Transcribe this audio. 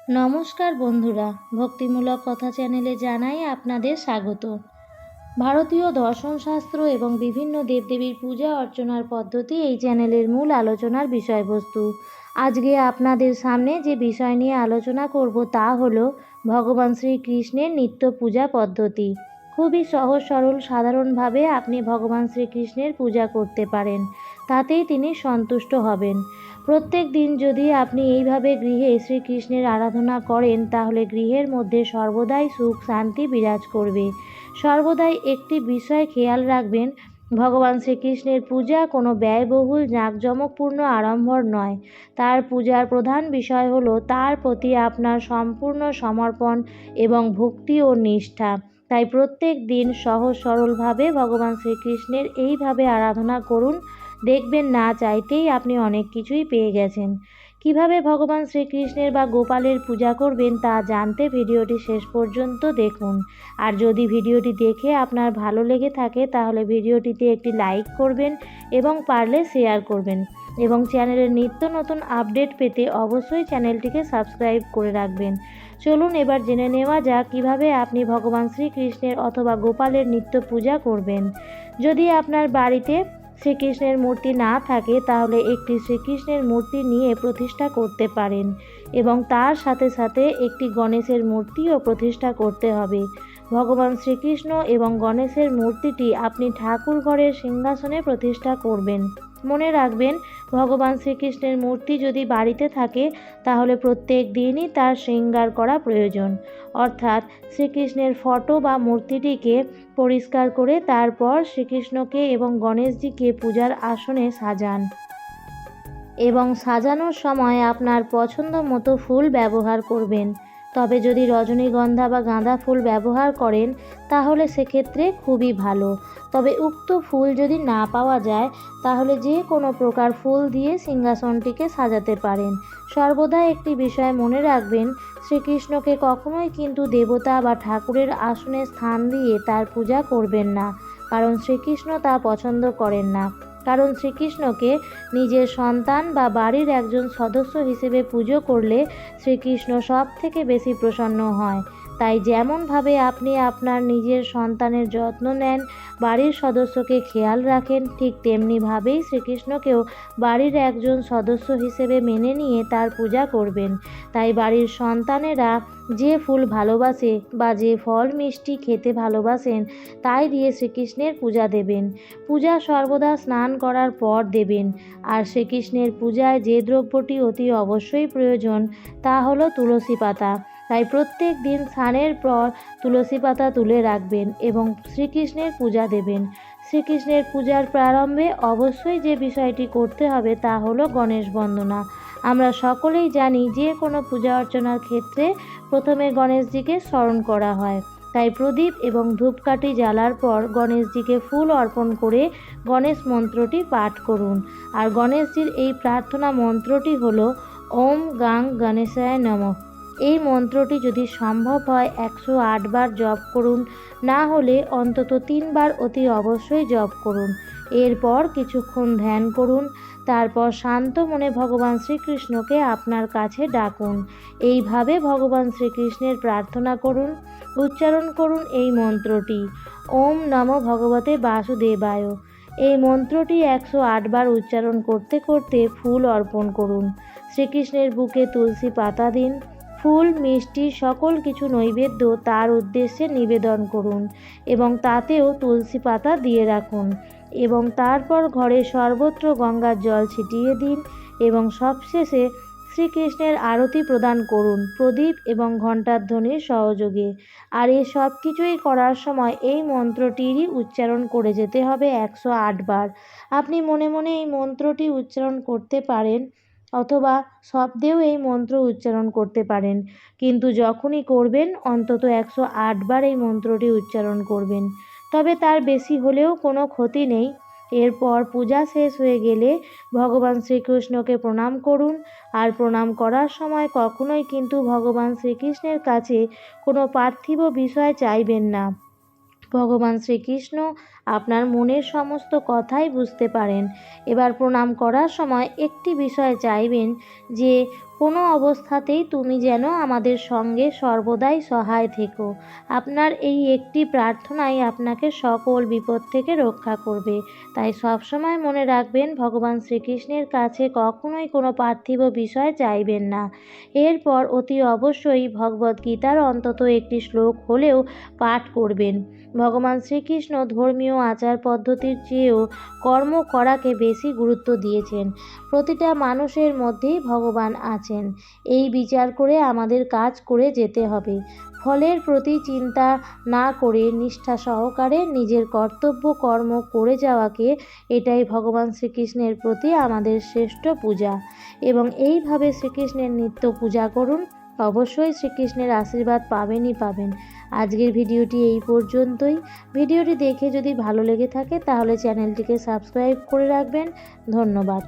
নমস্কার বন্ধুরা, ভক্তিমূলক কথা চ্যানেলে জানাই আপনাদের স্বাগত। ভারতীয় দর্শনশাস্ত্র এবং বিভিন্ন দেবদেবীর পূজা অর্চনার পদ্ধতি এই চ্যানেলের মূল আলোচনার বিষয়বস্তু। আজকে আপনাদের সামনে যে বিষয় নিয়ে আলোচনা করব তা হলো ভগবান শ্রীকৃষ্ণের নিত্য পূজা পদ্ধতি। খুবই সহজ সরল সাধারণভাবে আপনি ভগবান শ্রীকৃষ্ণের পূজা করতে পারেন, তাতেই তিনি সন্তুষ্ট হবেন। প্রত্যেক দিন যদি আপনি এইভাবে গৃহে শ্রীকৃষ্ণের আরাধনা করেন তাহলে গৃহের মধ্যে সর্বদাই সুখ শান্তি বিরাজ করবে। সর্বদাই একটি বিষয় খেয়াল রাখবেন, ভগবান শ্রীকৃষ্ণের পূজা কোনো ব্যয়বহুল জাঁকজমকপূর্ণ আড়ম্বর নয়। তার পূজার প্রধান বিষয় হলো তার প্রতি আপনার সম্পূর্ণ সমর্পণ এবং ভক্তি ও নিষ্ঠা। তাই প্রত্যেক দিন সহজ সরলভাবে ভগবান শ্রীকৃষ্ণের এইভাবে আরাধনা করুন, দেখবেন না চাইতেই আপনি অনেক কিছুই পেয়ে গেছেন। কিভাবে ভগবান শ্রীকৃষ্ণের বা গোপালের পূজা করবেন তা জানতে ভিডিওটি শেষ পর্যন্ত দেখুন। আর যদি ভিডিওটি দেখে আপনার ভালো লেগে থাকে তাহলে ভিডিওটিতে একটি লাইক করবেন এবং পারলে শেয়ার করবেন, এবং চ্যানেলের নিত্য নতুন আপডেট পেতে অবশ্যই চ্যানেলটিকে সাবস্ক্রাইব করে রাখবেন। চলুন এবার জেনে নেওয়া যাক কিভাবে আপনি ভগবান শ্রীকৃষ্ণের অথবা গোপালের নিত্য পূজা করবেন। যদি আপনার বাড়িতে শ্রীকৃষ্ণের মূর্তি না থাকে তাহলে একটি শ্রীকৃষ্ণের মূর্তি নিয়ে প্রতিষ্ঠা করতে পারেন, এবং তার সাথে সাথে একটি গণেশের মূর্তিও প্রতিষ্ঠা করতে হবে। ভগবান শ্রীকৃষ্ণ এবং গণেশের মূর্তিটি আপনি ঠাকুর ঘরের সিংহাসনে প্রতিষ্ঠা করবেন। মনে রাখবেন, ভগবান শ্রীকৃষ্ণের মূর্তি যদি বাড়িতে থাকে তাহলে প্রত্যেক দিনই তার শৃঙ্গার করা প্রয়োজন, অর্থাৎ শ্রীকৃষ্ণের ফটো বা মূর্তিটিকে পরিষ্কার করে তারপর শ্রীকৃষ্ণকে এবং গণেশজিকে পূজার আসনে সাজান, এবং সাজানোর সময় আপনার পছন্দ মতো ফুল ব্যবহার করবেন। তবে যদি রজনীগন্ধা বা গাঁদা ফুল ব্যবহার করেন তাহলে সেক্ষেত্রে খুবই ভালো। তবে উক্ত ফুল যদি না পাওয়া যায় তাহলে যে কোনো প্রকার ফুল দিয়ে সিংহাসনটিকে সাজাতে পারেন। সর্বদা একটি বিষয় মনে রাখবেন, শ্রীকৃষ্ণকে কখনোই কিন্তু দেবতা বা ঠাকুরের আসনে স্থান দিয়ে তার পূজা করবেন না, কারণ শ্রীকৃষ্ণ তা পছন্দ করেন না। কারণ শ্রীকৃষ্ণকে নিজের সন্তান বা বাড়ির একজন সদস্য হিসেবে পুজো করলে শ্রীকৃষ্ণ সব থেকে বেশি প্রসন্ন হয়। তাই যেমনভাবে আপনি আপনার নিজের সন্তানের যত্ন নেন, বাড়ির সদস্যকে খেয়াল রাখেন, ঠিক তেমনিভাবেই শ্রীকৃষ্ণকেও বাড়ির একজন সদস্য হিসেবে মেনে নিয়ে তার পূজা করবেন। তাই বাড়ির সন্তানেরা যে ফুল ভালোবাসে বা যে ফল মিষ্টি খেতে ভালোবাসেন তাই দিয়ে শ্রীকৃষ্ণের পূজা দেবেন। পূজা সর্বদা স্নান করার পর দেবেন। আর শ্রীকৃষ্ণের পূজায় যে দ্রব্যটি অতি অবশ্যই প্রয়োজন তা হলো তুলসী পাতা। তাই প্রত্যেক দিন স্নানের পর তুলসী পাতা তুলে রাখবেন এবং শ্রীকৃষ্ণের পূজা দেবেন। শ্রীকৃষ্ণের পূজার প্রারম্ভে অবশ্যই যে বিষয়টি করতে হবে তা হলো গণেশ বন্দনা। আমরা সকলেই জানি যে কোনো পূজা অর্চনার ক্ষেত্রে প্রথমে গণেশজিকে স্মরণ করা হয়। তাই প্রদীপ এবং ধূপকাঠি জ্বালার পর গণেশজিকে ফুল অর্পণ করে গণেশ মন্ত্রটি পাঠ করুন। আর গণেশজির এই প্রার্থনা মন্ত্রটি হলো ওম গাং গণেশায় নমঃ। এই মন্ত্রটি যদি সম্ভব হয় 108 বার জপ করুন, না হলে অন্তত 3 বার অতি অবশ্যই জপ করুন। এরপর কিছুক্ষণ ধ্যান করুন, তারপর শান্ত মনে ভগবান শ্রীকৃষ্ণকে আপনার কাছে ডাকুন। এইভাবে ভগবান শ্রীকৃষ্ণের প্রার্থনা করুন, উচ্চারণ করুন এই মন্ত্রটি, ওম নমো ভগবতে বাসুদেবায়। এই মন্ত্রটি 108 বার উচ্চারণ করতে করতে ফুল অর্পণ করুন। শ্রীকৃষ্ণের বুকে তুলসী পাতা দিন। ফুল মিষ্টি সকল কিছু নৈবেদ্য তার উদ্দেশ্যে নিবেদন করুন এবং তাতেও তুলসী পাতা দিয়ে রাখুন, এবং তারপর ঘরে সর্বত্র গঙ্গার জল ছিটিয়ে দিন এবং সবশেষে শ্রীকৃষ্ণের আরতি প্রদান করুন প্রদীপ এবং ঘণ্টার ধ্বনির সহযোগে। আর এই সব কিছুই করার সময় এই মন্ত্রটিরই উচ্চারণ করে যেতে হবে 108 বার। আপনি মনে মনে এই মন্ত্রটি উচ্চারণ করতে পারেন অথবা শব্দেও এই মন্ত্র উচ্চারণ করতে পারেন, কিন্তু যখনই করবেন অন্তত 108 বার এই মন্ত্রটি উচ্চারণ করবেন। তবে তার বেশি হলেও কোনো ক্ষতি নেই। এরপর পূজা শেষ হয়ে গেলে ভগবান শ্রীকৃষ্ণকে প্রণাম করুন। আর প্রণাম করার সময় কখনোই কিন্তু ভগবান শ্রীকৃষ্ণের কাছে কোনো পার্থিব বিষয় চাইবেন না। ভগবান শ্রীকৃষ্ণ আপনার মনের সমস্ত কথাই বুঝতে পারেন। এবার প্রণাম করার সময় একটি বিষয় চাইবেন যে কোনো অবস্থাতেই তুমি যেন আমাদের সঙ্গে সর্বদাই সহায় থেকো। আপনার এই একটি প্রার্থনাই আপনাকে সকল বিপদ থেকে রক্ষা করবে। তাই সবসময় মনে রাখবেন, ভগবান শ্রীকৃষ্ণের কাছে কখনোই কোনো পার্থিব বিষয় চাইবেন না। এরপর অতি অবশ্যই ভগবদ্গীতার অন্তত একটি শ্লোক হলেও পাঠ করবেন। ভগবান শ্রীকৃষ্ণ ধর্মীয় আচার পদ্ধতির চেয়েও কর্ম করাকে বেশি গুরুত্ব দিয়েছেন। প্রতিটা মানুষের মধ্যেই ভগবান আছেন, এই বিচার করে আমাদের কাজ করে যেতে হবে। ফলের প্রতি চিন্তা না করে নিষ্ঠা সহকারে নিজের কর্তব্য কর্ম করে যাওয়াকে, এটাই ভগবান শ্রীকৃষ্ণের প্রতি আমাদের শ্রেষ্ঠ পূজা। এবং এইভাবে শ্রীকৃষ্ণের নিত্য পূজা করুন, অবশ্যই শ্রীকৃষ্ণের আশীর্বাদ পাবেনই পাবেন। আজকের ভিডিওটি এই পর্যন্তই। ভিডিওটি দেখে যদি ভালো লেগে থাকে তাহলে চ্যানেলটিকে সাবস্ক্রাইব করে রাখবেন। ধন্যবাদ।